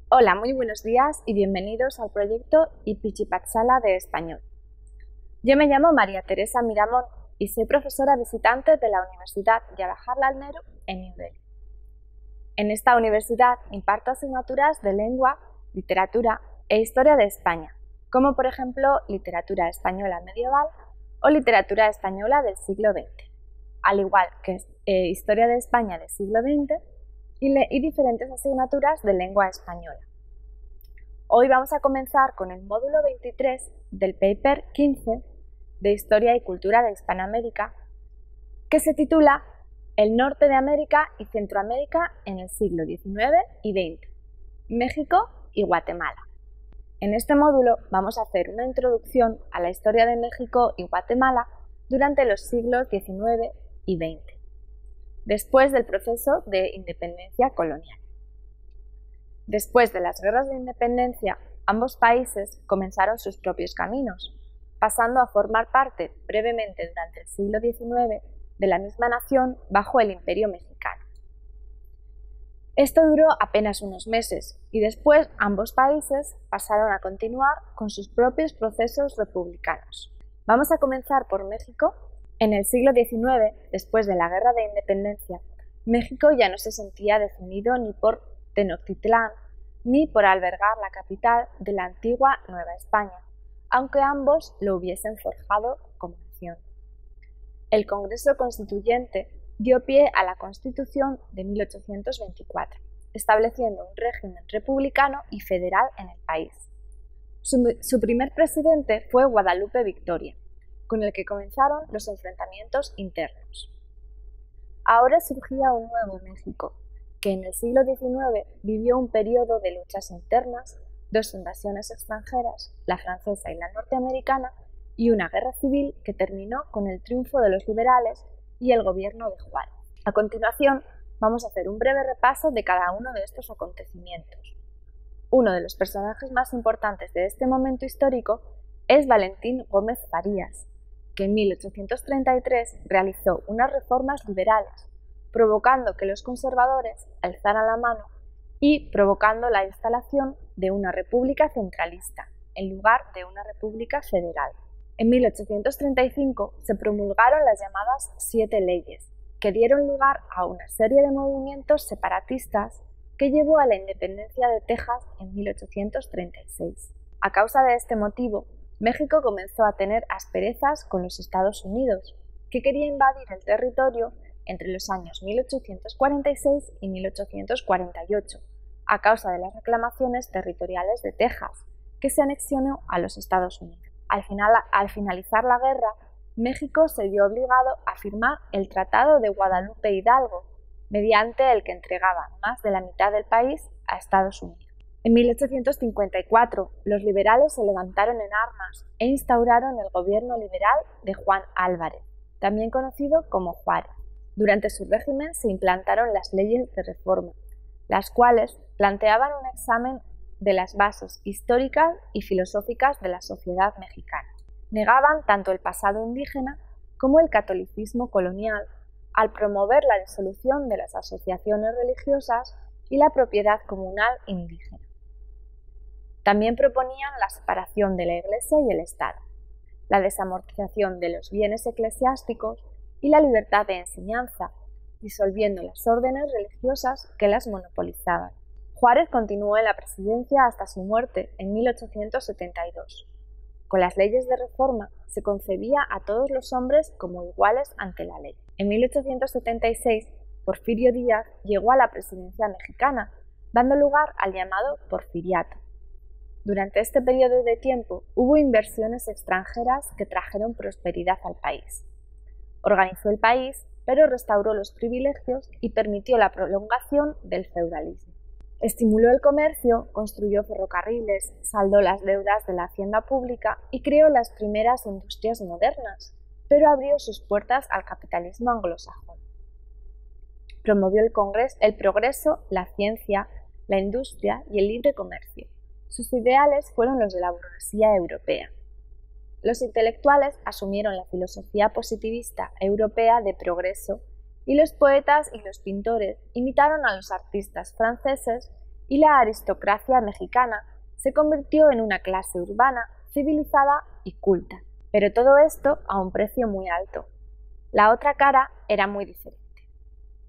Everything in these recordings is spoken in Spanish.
Hola, muy buenos días y bienvenidos al proyecto Ipichipatsala de Español. Yo me llamo María Teresa Miramón y soy profesora visitante de la Universidad Jawaharlal Nehru en New Delhi. En esta universidad imparto asignaturas de lengua, literatura e historia de España, como por ejemplo literatura española medieval o literatura española del siglo XX, al igual que historia de España del siglo XX y diferentes asignaturas de lengua española. Hoy vamos a comenzar con el módulo 23 del paper 15 de Historia y Cultura de Hispanoamérica, que se titula El norte de América y Centroamérica en el siglo XIX y XX, México y Guatemala. En este módulo vamos a hacer una introducción a la historia de México y Guatemala durante los siglos XIX y XX, después del proceso de independencia colonial. Después de las guerras de independencia, ambos países comenzaron sus propios caminos, pasando a formar parte brevemente durante el siglo XIX de la misma nación bajo el Imperio Mexicano. Esto duró apenas unos meses y después ambos países pasaron a continuar con sus propios procesos republicanos. Vamos a comenzar por México. En el siglo XIX, después de la Guerra de Independencia, México ya no se sentía definido ni por Tenochtitlán ni por albergar la capital de la antigua Nueva España, aunque ambos lo hubiesen forjado como nación. El Congreso Constituyente dio pie a la Constitución de 1824, estableciendo un régimen republicano y federal en el país. Su primer presidente fue Guadalupe Victoria, con el que comenzaron los enfrentamientos internos. Ahora surgía un nuevo México, que en el siglo XIX vivió un periodo de luchas internas, dos invasiones extranjeras, la francesa y la norteamericana, y una guerra civil que terminó con el triunfo de los liberales y el gobierno de Juárez. A continuación, vamos a hacer un breve repaso de cada uno de estos acontecimientos. Uno de los personajes más importantes de este momento histórico es Valentín Gómez Farías, que en 1833 realizó unas reformas liberales, provocando que los conservadores alzaran la mano y provocando la instalación de una república centralista, en lugar de una república federal. En 1835 se promulgaron las llamadas Siete Leyes, que dieron lugar a una serie de movimientos separatistas que llevó a la independencia de Texas en 1836. A causa de este motivo, México comenzó a tener asperezas con los Estados Unidos, que quería invadir el territorio entre los años 1846 y 1848, a causa de las reclamaciones territoriales de Texas, que se anexionó a los Estados Unidos. Al finalizar la guerra, México se vio obligado a firmar el Tratado de Guadalupe Hidalgo, mediante el que entregaba más de la mitad del país a Estados Unidos. En 1854, los liberales se levantaron en armas e instauraron el gobierno liberal de Juan Álvarez, también conocido como Juárez. Durante su régimen se implantaron las leyes de reforma, las cuales planteaban un examen de las bases históricas y filosóficas de la sociedad mexicana. Negaban tanto el pasado indígena como el catolicismo colonial, al promover la disolución de las asociaciones religiosas y la propiedad comunal indígena. También proponían la separación de la Iglesia y el Estado, la desamortización de los bienes eclesiásticos y la libertad de enseñanza, disolviendo las órdenes religiosas que las monopolizaban. Juárez continuó en la presidencia hasta su muerte en 1872. Con las leyes de reforma se concebía a todos los hombres como iguales ante la ley. En 1876, Porfirio Díaz llegó a la presidencia mexicana, dando lugar al llamado Porfiriato. Durante este periodo de tiempo hubo inversiones extranjeras que trajeron prosperidad al país. Organizó el país, pero restauró los privilegios y permitió la prolongación del feudalismo. Estimuló el comercio, construyó ferrocarriles, saldó las deudas de la hacienda pública y creó las primeras industrias modernas, pero abrió sus puertas al capitalismo anglosajón. Promovió el progreso, la ciencia, la industria y el libre comercio. Sus ideales fueron los de la burguesía europea. Los intelectuales asumieron la filosofía positivista europea de progreso y los poetas y los pintores imitaron a los artistas franceses y la aristocracia mexicana se convirtió en una clase urbana, civilizada y culta. Pero todo esto a un precio muy alto. La otra cara era muy diferente.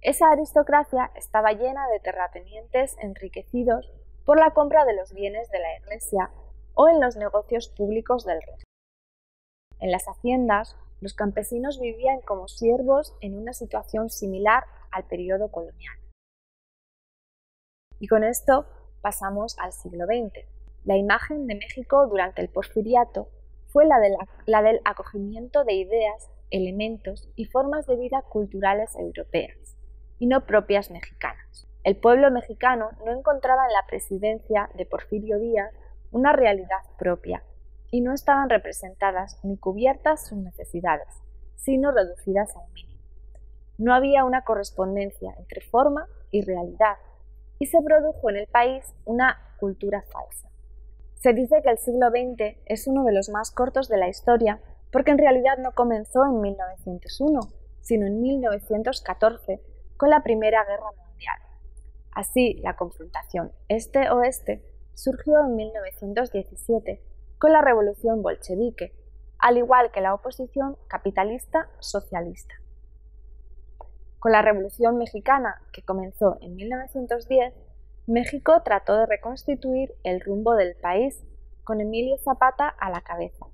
Esa aristocracia estaba llena de terratenientes enriquecidos por la compra de los bienes de la Iglesia o en los negocios públicos del rey. En las haciendas, los campesinos vivían como siervos en una situación similar al periodo colonial. Y con esto pasamos al siglo XX. La imagen de México durante el Porfiriato fue la del acogimiento de ideas, elementos y formas de vida culturales europeas, y no propias mexicanas. El pueblo mexicano no encontraba en la presidencia de Porfirio Díaz una realidad propia, y no estaban representadas ni cubiertas sus necesidades, sino reducidas al mínimo. No había una correspondencia entre forma y realidad, y se produjo en el país una cultura falsa. Se dice que el siglo XX es uno de los más cortos de la historia porque en realidad no comenzó en 1901, sino en 1914, con la Primera Guerra Mundial. Así, la confrontación este-oeste surgió en 1917 con la Revolución Bolchevique, al igual que la oposición capitalista-socialista. Con la Revolución Mexicana, que comenzó en 1910, México trató de reconstituir el rumbo del país, con Emilio Zapata a la cabeza,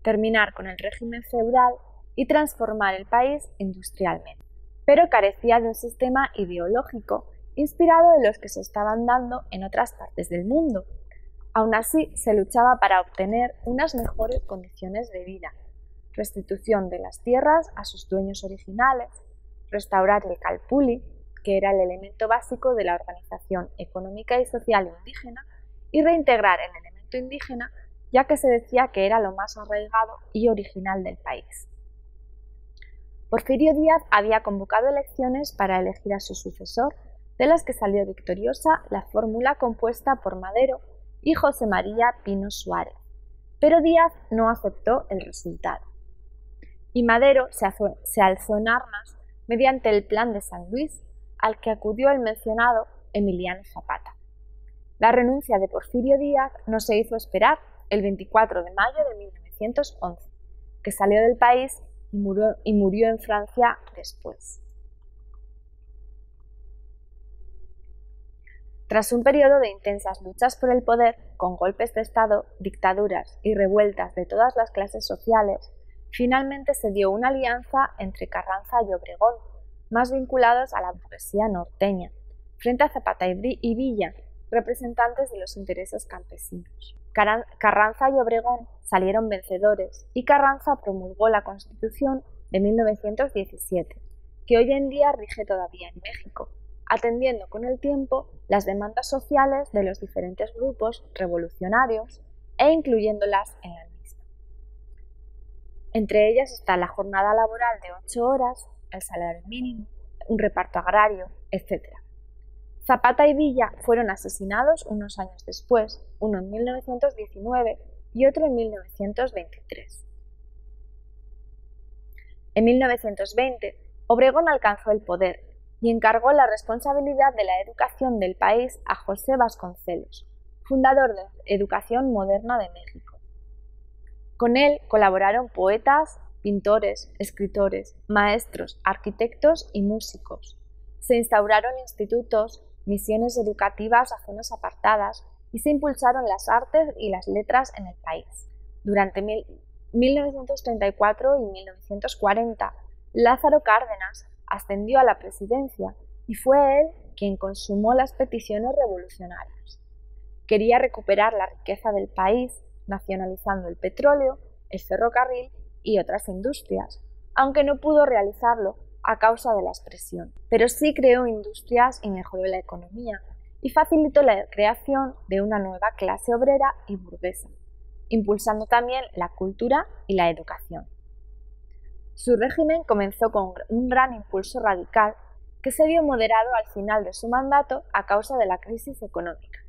terminar con el régimen feudal y transformar el país industrialmente. Pero carecía de un sistema ideológico inspirado en los que se estaban dando en otras partes del mundo. Aún así, se luchaba para obtener unas mejores condiciones de vida, restitución de las tierras a sus dueños originales, restaurar el calpulli, que era el elemento básico de la organización económica y social indígena, y reintegrar el elemento indígena, ya que se decía que era lo más arraigado y original del país. Porfirio Díaz había convocado elecciones para elegir a su sucesor, de las que salió victoriosa la fórmula compuesta por Madero y José María Pino Suárez, pero Díaz no aceptó el resultado. Y Madero se alzó en armas mediante el Plan de San Luis, al que acudió el mencionado Emiliano Zapata. La renuncia de Porfirio Díaz no se hizo esperar el 24 de mayo de 1911, que salió del país y murió en Francia después. Tras un periodo de intensas luchas por el poder, con golpes de Estado, dictaduras y revueltas de todas las clases sociales, finalmente se dio una alianza entre Carranza y Obregón, más vinculados a la burguesía norteña, frente a Zapata y Villa, representantes de los intereses campesinos. Carranza y Obregón salieron vencedores y Carranza promulgó la Constitución de 1917, que hoy en día rige todavía en México, atendiendo con el tiempo las demandas sociales de los diferentes grupos revolucionarios e incluyéndolas en la misma. Entre ellas está la jornada laboral de 8 horas, el salario mínimo, un reparto agrario, etc. Zapata y Villa fueron asesinados unos años después, uno en 1919 y otro en 1923. En 1920, Obregón alcanzó el poder y encargó la responsabilidad de la educación del país a José Vasconcelos, fundador de la Educación Moderna de México. Con él colaboraron poetas, pintores, escritores, maestros, arquitectos y músicos. Se instauraron institutos, misiones educativas a zonas apartadas y se impulsaron las artes y las letras en el país. Durante 1934 y 1940, Lázaro Cárdenas ascendió a la presidencia y fue él quien consumó las peticiones revolucionarias. Quería recuperar la riqueza del país, nacionalizando el petróleo, el ferrocarril y otras industrias, aunque no pudo realizarlo a causa de las presiones. Pero sí creó industrias y mejoró la economía, y facilitó la creación de una nueva clase obrera y burguesa, impulsando también la cultura y la educación. Su régimen comenzó con un gran impulso radical que se vio moderado al final de su mandato a causa de la crisis económica.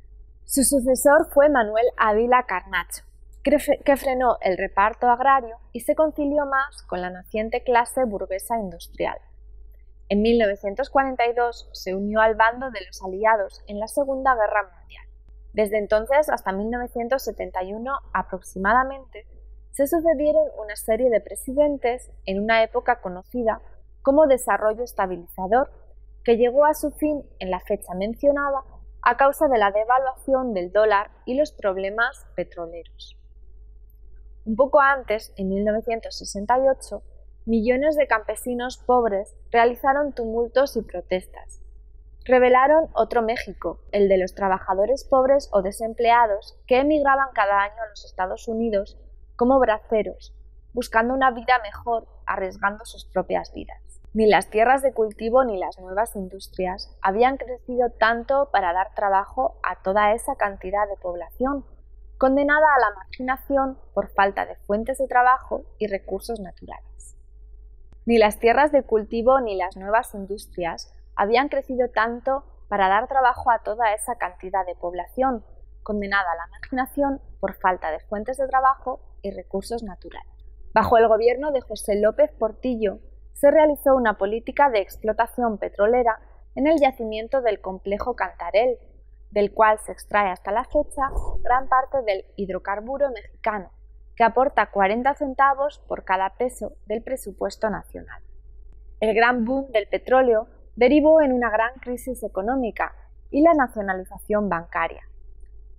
Su sucesor fue Manuel Ávila Carnacho, que frenó el reparto agrario y se concilió más con la naciente clase burguesa industrial. En 1942 se unió al bando de los aliados en la Segunda Guerra Mundial. Desde entonces hasta 1971 aproximadamente, se sucedieron una serie de presidentes en una época conocida como desarrollo estabilizador, que llegó a su fin en la fecha mencionada a causa de la devaluación del dólar y los problemas petroleros. Un poco antes, en 1968, millones de campesinos pobres realizaron tumultos y protestas. Revelaron otro México, el de los trabajadores pobres o desempleados que emigraban cada año a los Estados Unidos como braceros, buscando una vida mejor, arriesgando sus propias vidas. Ni las tierras de cultivo ni las nuevas industrias habían crecido tanto para dar trabajo a toda esa cantidad de población, condenada a la marginación por falta de fuentes de trabajo y recursos naturales. Ni las tierras de cultivo ni las nuevas industrias habían crecido tanto para dar trabajo a toda esa cantidad de población, condenada a la marginación por falta de fuentes de trabajo y recursos naturales. Bajo el gobierno de José López Portillo, se realizó una política de explotación petrolera en el yacimiento del complejo Cantarell, del cual se extrae hasta la fecha gran parte del hidrocarburo mexicano, que aporta 40 centavos por cada peso del presupuesto nacional. El gran boom del petróleo derivó en una gran crisis económica y la nacionalización bancaria.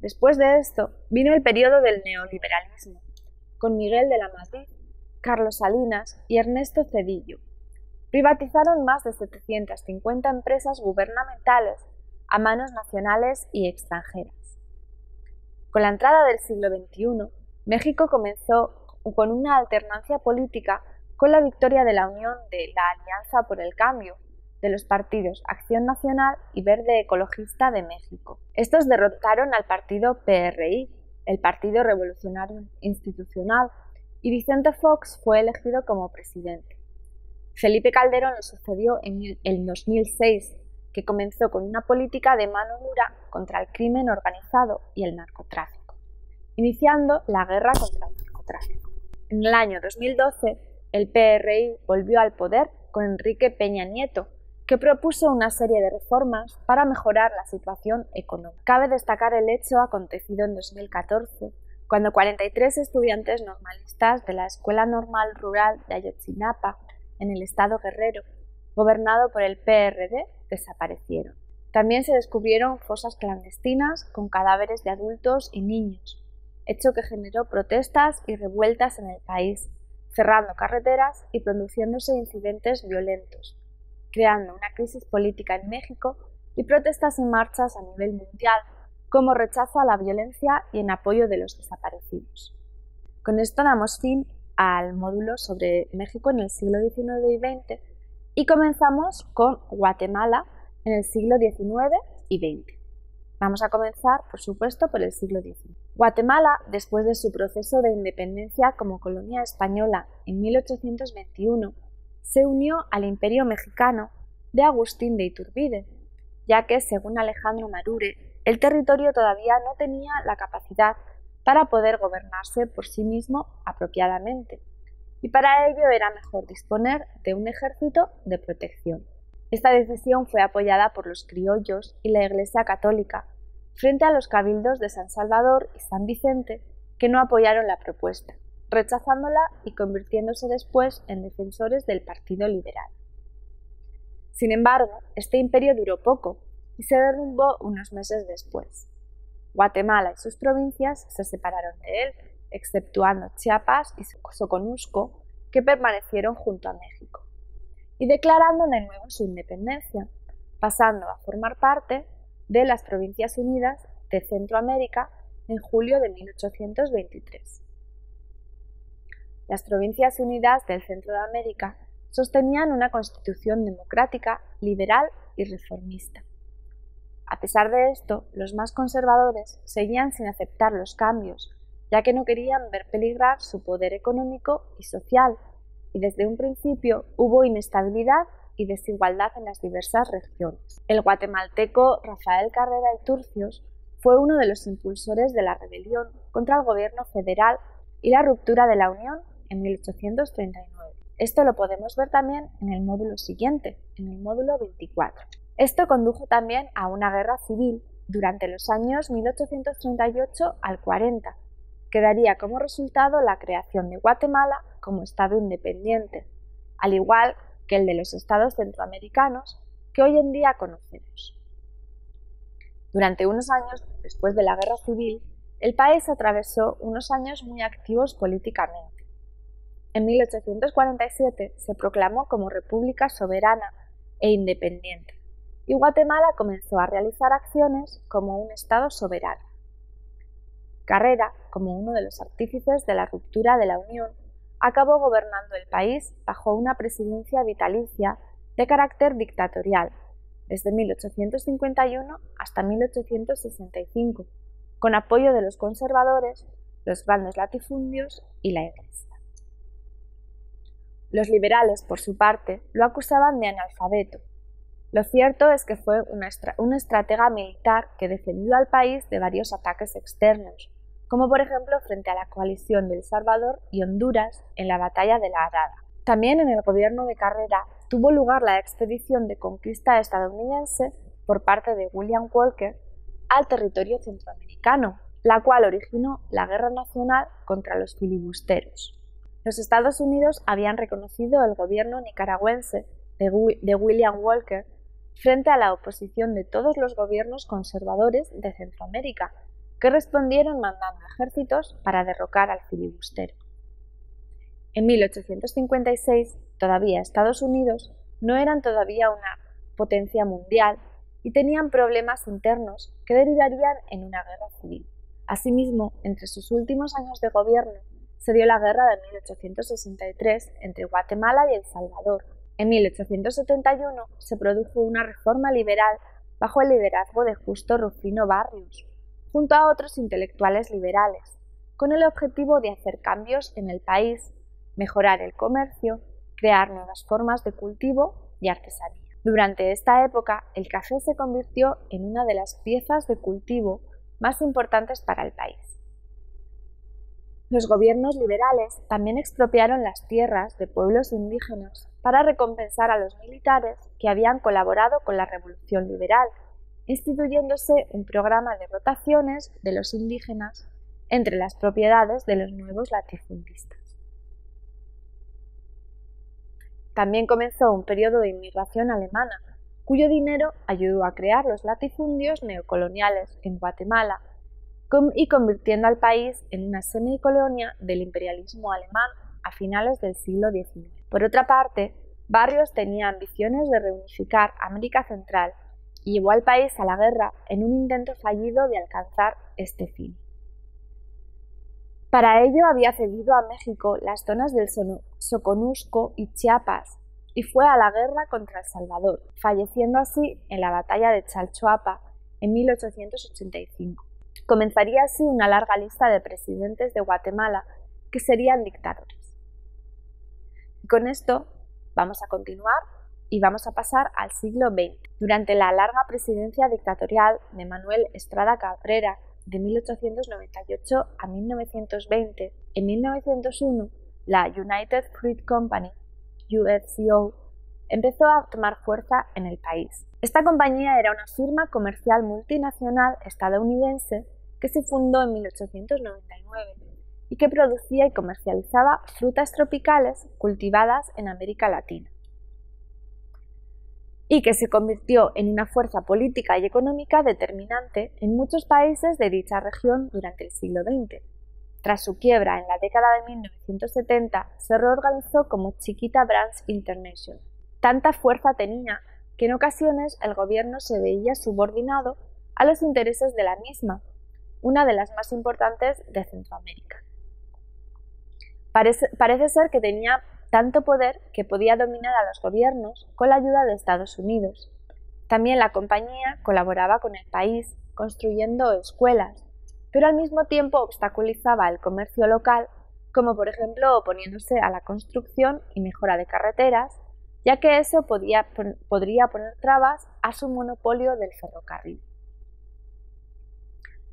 Después de esto vino el periodo del neoliberalismo, con Miguel de la Madrid, Carlos Salinas y Ernesto Zedillo. Privatizaron más de 750 empresas gubernamentales a manos nacionales y extranjeras. Con la entrada del siglo XXI, México comenzó con una alternancia política con la victoria de la unión de la Alianza por el Cambio, de los partidos Acción Nacional y Verde Ecologista de México. Estos derrotaron al partido PRI, el Partido Revolucionario Institucional, y Vicente Fox fue elegido como presidente. Felipe Calderón lo sucedió en el 2006, que comenzó con una política de mano dura contra el crimen organizado y el narcotráfico, iniciando la guerra contra el narcotráfico. En el año 2012, el PRI volvió al poder con Enrique Peña Nieto, que propuso una serie de reformas para mejorar la situación económica. Cabe destacar el hecho acontecido en 2014, cuando 43 estudiantes normalistas de la Escuela Normal Rural de Ayotzinapa, en el estado Guerrero, gobernado por el PRD, desaparecieron. También se descubrieron fosas clandestinas con cadáveres de adultos y niños, hecho que generó protestas y revueltas en el país, cerrando carreteras y produciéndose incidentes violentos, creando una crisis política en México y protestas y marchas a nivel mundial, como rechazo a la violencia y en apoyo de los desaparecidos. Con esto damos fin al módulo sobre México en el siglo XIX y XX y comenzamos con Guatemala en el siglo XIX y XX. Vamos a comenzar, por supuesto, por el siglo XIX. Guatemala, después de su proceso de independencia como colonia española en 1821, se unió al Imperio Mexicano de Agustín de Iturbide, ya que, según Alejandro Marure, el territorio todavía no tenía la capacidad para poder gobernarse por sí mismo apropiadamente, y para ello era mejor disponer de un ejército de protección. Esta decisión fue apoyada por los criollos y la Iglesia Católica, frente a los cabildos de San Salvador y San Vicente, que no apoyaron la propuesta, rechazándola y convirtiéndose después en defensores del Partido Liberal. Sin embargo, este imperio duró poco y se derrumbó unos meses después. Guatemala y sus provincias se separaron de él, exceptuando Chiapas y Soconusco, que permanecieron junto a México, y declarando de nuevo su independencia, pasando a formar parte de las Provincias Unidas de Centroamérica en julio de 1823. Las Provincias Unidas del Centro de América sostenían una constitución democrática, liberal y reformista. A pesar de esto, los más conservadores seguían sin aceptar los cambios, ya que no querían ver peligrar su poder económico y social, y desde un principio hubo inestabilidad y desigualdad en las diversas regiones. El guatemalteco Rafael Carrera y Turcios fue uno de los impulsores de la rebelión contra el gobierno federal y la ruptura de la Unión en 1839. Esto lo podemos ver también en el módulo siguiente, en el módulo 24. Esto condujo también a una guerra civil durante los años 1838 al 40, que daría como resultado la creación de Guatemala como Estado independiente, al igual que el de los estados centroamericanos que hoy en día conocemos. Durante unos años después de la guerra civil, el país atravesó unos años muy activos políticamente. En 1847 se proclamó como república soberana e independiente, y Guatemala comenzó a realizar acciones como un Estado soberano. Carrera, como uno de los artífices de la ruptura de la Unión, acabó gobernando el país bajo una presidencia vitalicia de carácter dictatorial, desde 1851 hasta 1865, con apoyo de los conservadores, los grandes latifundios y la Iglesia. Los liberales, por su parte, lo acusaban de analfabeto. Lo cierto es que fue una estratega militar que defendió al país de varios ataques externos, como por ejemplo frente a la coalición de El Salvador y Honduras en la batalla de la Arada. También en el gobierno de Carrera tuvo lugar la expedición de conquista estadounidense por parte de William Walker al territorio centroamericano, la cual originó la Guerra Nacional contra los filibusteros. Los Estados Unidos habían reconocido el gobierno nicaragüense de William Walker frente a la oposición de todos los gobiernos conservadores de Centroamérica, que respondieron mandando ejércitos para derrocar al filibustero. En 1856, todavía Estados Unidos no eran todavía una potencia mundial y tenían problemas internos que derivarían en una guerra civil. Asimismo, entre sus últimos años de gobierno, se dio la guerra de 1863 entre Guatemala y El Salvador. En 1871 se produjo una reforma liberal bajo el liderazgo de Justo Rufino Barrios, junto a otros intelectuales liberales, con el objetivo de hacer cambios en el país, mejorar el comercio, crear nuevas formas de cultivo y artesanía. Durante esta época, el café se convirtió en una de las piezas de cultivo más importantes para el país. Los gobiernos liberales también expropiaron las tierras de pueblos indígenas para recompensar a los militares que habían colaborado con la Revolución Liberal, instituyéndose un programa de rotaciones de los indígenas entre las propiedades de los nuevos latifundistas. También comenzó un periodo de inmigración alemana, cuyo dinero ayudó a crear los latifundios neocoloniales en Guatemala y convirtiendo al país en una semicolonia del imperialismo alemán a finales del siglo XIX. Por otra parte, Barrios tenía ambiciones de reunificar América Central y llevó al país a la guerra en un intento fallido de alcanzar este fin. Para ello había cedido a México las zonas del Soconusco y Chiapas y fue a la guerra contra El Salvador, falleciendo así en la batalla de Chalchuapa en 1885. Comenzaría así una larga lista de presidentes de Guatemala que serían dictadores. Y con esto vamos a continuar y vamos a pasar al siglo XX. Durante la larga presidencia dictatorial de Manuel Estrada Cabrera, de 1898 a 1920, en 1901, la United Fruit Company, UFCO, empezó a tomar fuerza en el país. Esta compañía era una firma comercial multinacional estadounidense que se fundó en 1899 y que producía y comercializaba frutas tropicales cultivadas en América Latina, y que se convirtió en una fuerza política y económica determinante en muchos países de dicha región durante el siglo XX. Tras su quiebra en la década de 1970, se reorganizó como Chiquita Brands International. Tanta fuerza tenía que en ocasiones el gobierno se veía subordinado a los intereses de la misma, una de las más importantes de Centroamérica. Parece ser que tenía tanto poder que podía dominar a los gobiernos con la ayuda de Estados Unidos. También la compañía colaboraba con el país, construyendo escuelas, pero al mismo tiempo obstaculizaba el comercio local, como por ejemplo oponiéndose a la construcción y mejora de carreteras, ya que eso podría poner trabas a su monopolio del ferrocarril.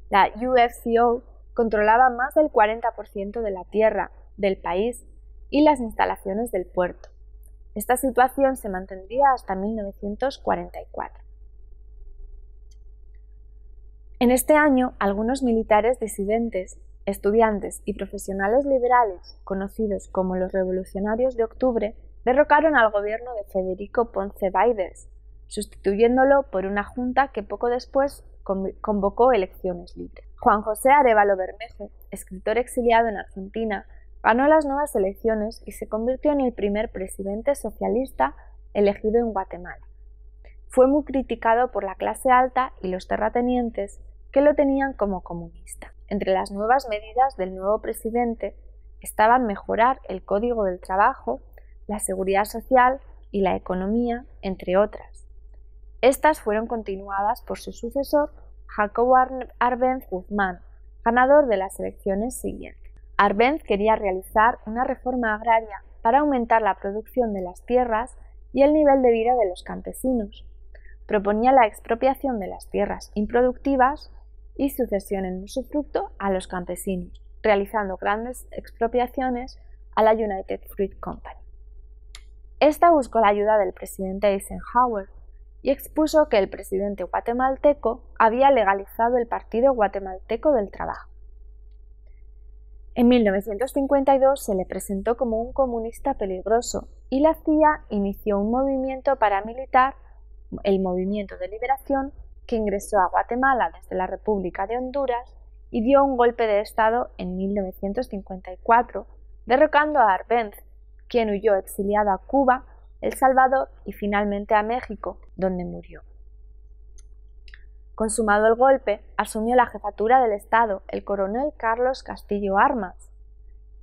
La UFCO controlaba más del 40% de la tierra del país y las instalaciones del puerto. Esta situación se mantendría hasta 1944. En este año, algunos militares disidentes, estudiantes y profesionales liberales, conocidos como los Revolucionarios de Octubre, derrocaron al gobierno de Federico Ponce Báides, sustituyéndolo por una junta que poco después convocó elecciones libres. Juan José Arévalo Bermejo, escritor exiliado en Argentina, ganó las nuevas elecciones y se convirtió en el primer presidente socialista elegido en Guatemala. Fue muy criticado por la clase alta y los terratenientes, que lo tenían como comunista. Entre las nuevas medidas del nuevo presidente estaban mejorar el Código del Trabajo, la seguridad social y la economía, entre otras. Estas fueron continuadas por su sucesor, Jacobo Arbenz Guzmán, ganador de las elecciones siguientes. Arbenz quería realizar una reforma agraria para aumentar la producción de las tierras y el nivel de vida de los campesinos. Proponía la expropiación de las tierras improductivas y sucesión en usufructo a los campesinos, realizando grandes expropiaciones a la United Fruit Company. Esta buscó la ayuda del presidente Eisenhower y expuso que el presidente guatemalteco había legalizado el Partido Guatemalteco del Trabajo. En 1952 se le presentó como un comunista peligroso y la CIA inició un movimiento paramilitar, el Movimiento de Liberación, que ingresó a Guatemala desde la República de Honduras y dio un golpe de Estado en 1954, derrocando a Arbenz, quien huyó exiliado a Cuba, El Salvador y finalmente a México, donde murió. Consumado el golpe, asumió la jefatura del Estado el coronel Carlos Castillo Armas.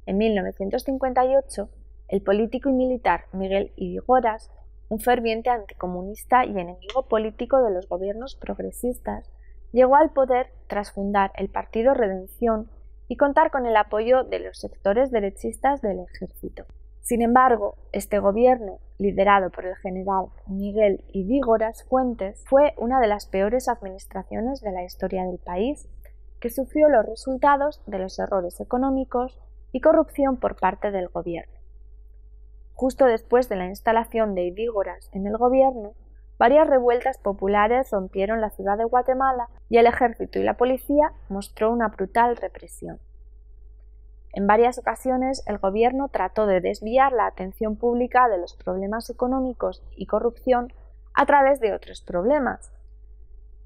En 1958, el político y militar Miguel Ydígoras, un ferviente anticomunista y enemigo político de los gobiernos progresistas, llegó al poder tras fundar el Partido Redención y contar con el apoyo de los sectores derechistas del ejército. Sin embargo, este gobierno, liderado por el general Miguel Ydígoras Fuentes, fue una de las peores administraciones de la historia del país, que sufrió los resultados de los errores económicos y corrupción por parte del gobierno. Justo después de la instalación de Ydígoras en el gobierno, varias revueltas populares rompieron la ciudad de Guatemala y el ejército y la policía mostró una brutal represión. En varias ocasiones el gobierno trató de desviar la atención pública de los problemas económicos y corrupción a través de otros problemas,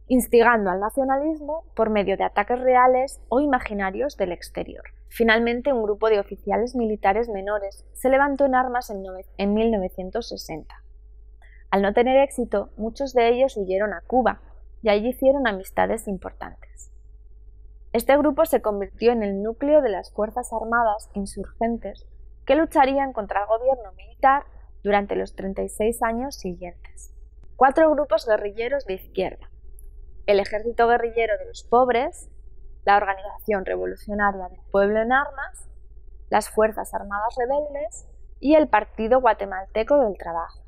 instigando al nacionalismo por medio de ataques reales o imaginarios del exterior. Finalmente, un grupo de oficiales militares menores se levantó en armas en 1960. Al no tener éxito, muchos de ellos huyeron a Cuba y allí hicieron amistades importantes. Este grupo se convirtió en el núcleo de las Fuerzas Armadas insurgentes que lucharían contra el gobierno militar durante los 36 años siguientes. 4 grupos guerrilleros de izquierda: el Ejército Guerrillero de los Pobres, la Organización Revolucionaria del Pueblo en Armas, las Fuerzas Armadas Rebeldes y el Partido Guatemalteco del Trabajo.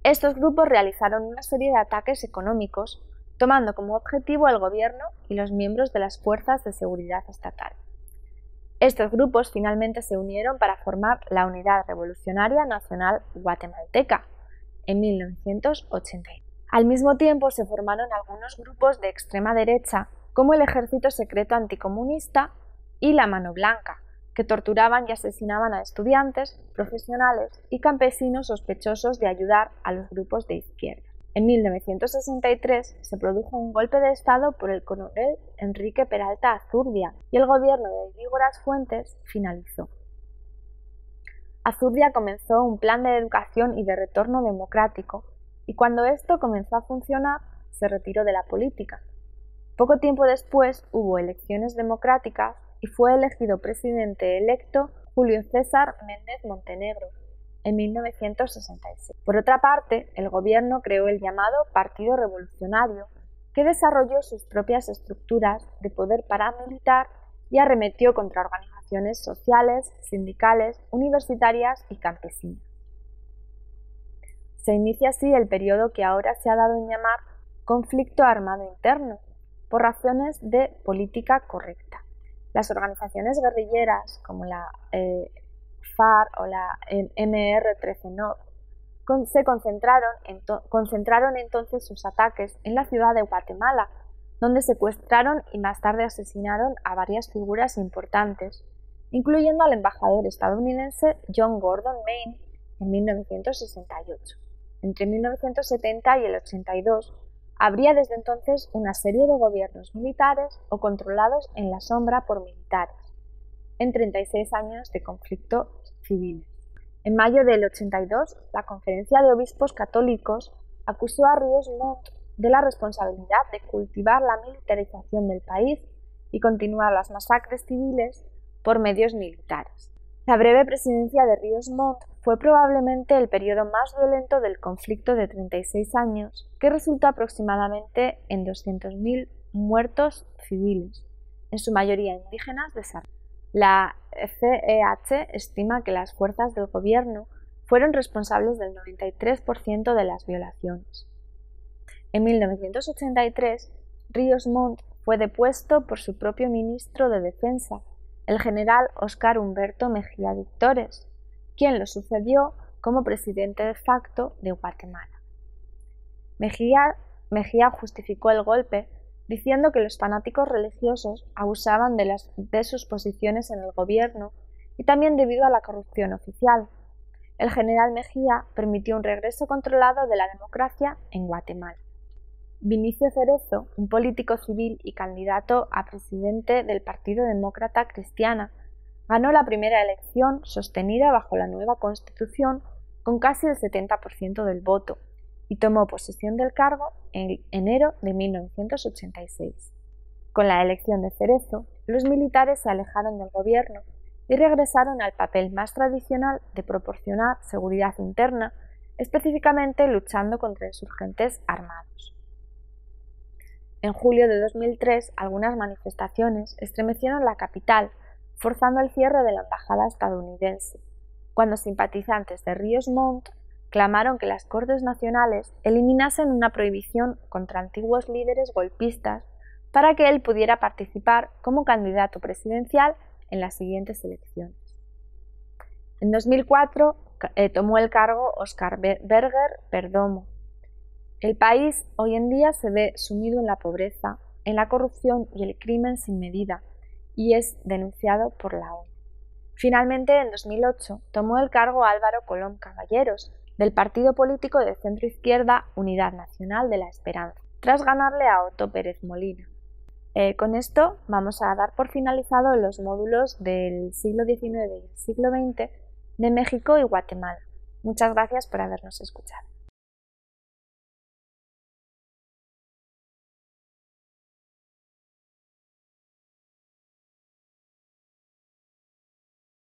Estos grupos realizaron una serie de ataques económicos, tomando como objetivo el gobierno y los miembros de las fuerzas de seguridad estatal. Estos grupos finalmente se unieron para formar la Unidad Revolucionaria Nacional Guatemalteca en 1980. Al mismo tiempo se formaron algunos grupos de extrema derecha, como el Ejército Secreto Anticomunista y la Mano Blanca, que torturaban y asesinaban a estudiantes, profesionales y campesinos sospechosos de ayudar a los grupos de izquierda. En 1963 se produjo un golpe de Estado por el coronel Enrique Peralta Azurdia y el gobierno de Ydígoras Fuentes finalizó. Azurdia comenzó un plan de educación y de retorno democrático y cuando esto comenzó a funcionar se retiró de la política. Poco tiempo después hubo elecciones democráticas y fue elegido presidente electo Julio César Méndez Montenegro en 1966. Por otra parte, el gobierno creó el llamado Partido Revolucionario, que desarrolló sus propias estructuras de poder paramilitar y arremetió contra organizaciones sociales, sindicales, universitarias y campesinas. Se inicia así el periodo que ahora se ha dado en llamar conflicto armado interno, por razones de política correcta. Las organizaciones guerrilleras como la FARC o la MR-13 Nord, se concentraron entonces sus ataques en la ciudad de Guatemala, donde secuestraron y más tarde asesinaron a varias figuras importantes, incluyendo al embajador estadounidense John Gordon Main en 1968. Entre 1970 y el 82 habría desde entonces una serie de gobiernos militares o controlados en la sombra por militares, en 36 años de conflicto civil. En mayo del 82, la Conferencia de Obispos Católicos acusó a Ríos Montt de la responsabilidad de cultivar la militarización del país y continuar las masacres civiles por medios militares. La breve presidencia de Ríos Montt fue probablemente el periodo más violento del conflicto de 36 años, que resultó aproximadamente en 200.000 muertos civiles, en su mayoría indígenas de Sartén. La CEH estima que las fuerzas del gobierno fueron responsables del 93% de las violaciones. En 1983, Ríos Montt fue depuesto por su propio ministro de Defensa, el general Óscar Humberto Mejía Victores, quien lo sucedió como presidente de facto de Guatemala. Mejía justificó el golpe diciendo que los fanáticos religiosos abusaban de sus posiciones en el gobierno y también debido a la corrupción oficial. El general Mejía permitió un regreso controlado de la democracia en Guatemala. Vinicio Cerezo, un político civil y candidato a presidente del Partido Demócrata Cristiana, ganó la primera elección sostenida bajo la nueva Constitución con casi el 70% del voto y tomó posesión del cargo en enero de 1986. Con la elección de Cerezo, los militares se alejaron del gobierno y regresaron al papel más tradicional de proporcionar seguridad interna, específicamente luchando contra insurgentes armados. En julio de 2003, algunas manifestaciones estremecieron la capital, forzando el cierre de la embajada estadounidense, cuando simpatizantes de Ríos Montt clamaron que las Cortes Nacionales eliminasen una prohibición contra antiguos líderes golpistas para que él pudiera participar como candidato presidencial en las siguientes elecciones. En 2004 tomó el cargo Óscar Berger Perdomo. El país hoy en día se ve sumido en la pobreza, en la corrupción y el crimen sin medida, y es denunciado por la ONU. Finalmente, en 2008, tomó el cargo Álvaro Colom Caballeros, del partido político de centro-izquierda Unidad Nacional de la Esperanza, tras ganarle a Otto Pérez Molina. Con esto vamos a dar por finalizado los módulos del siglo XIX y el siglo XX de México y Guatemala. Muchas gracias por habernos escuchado.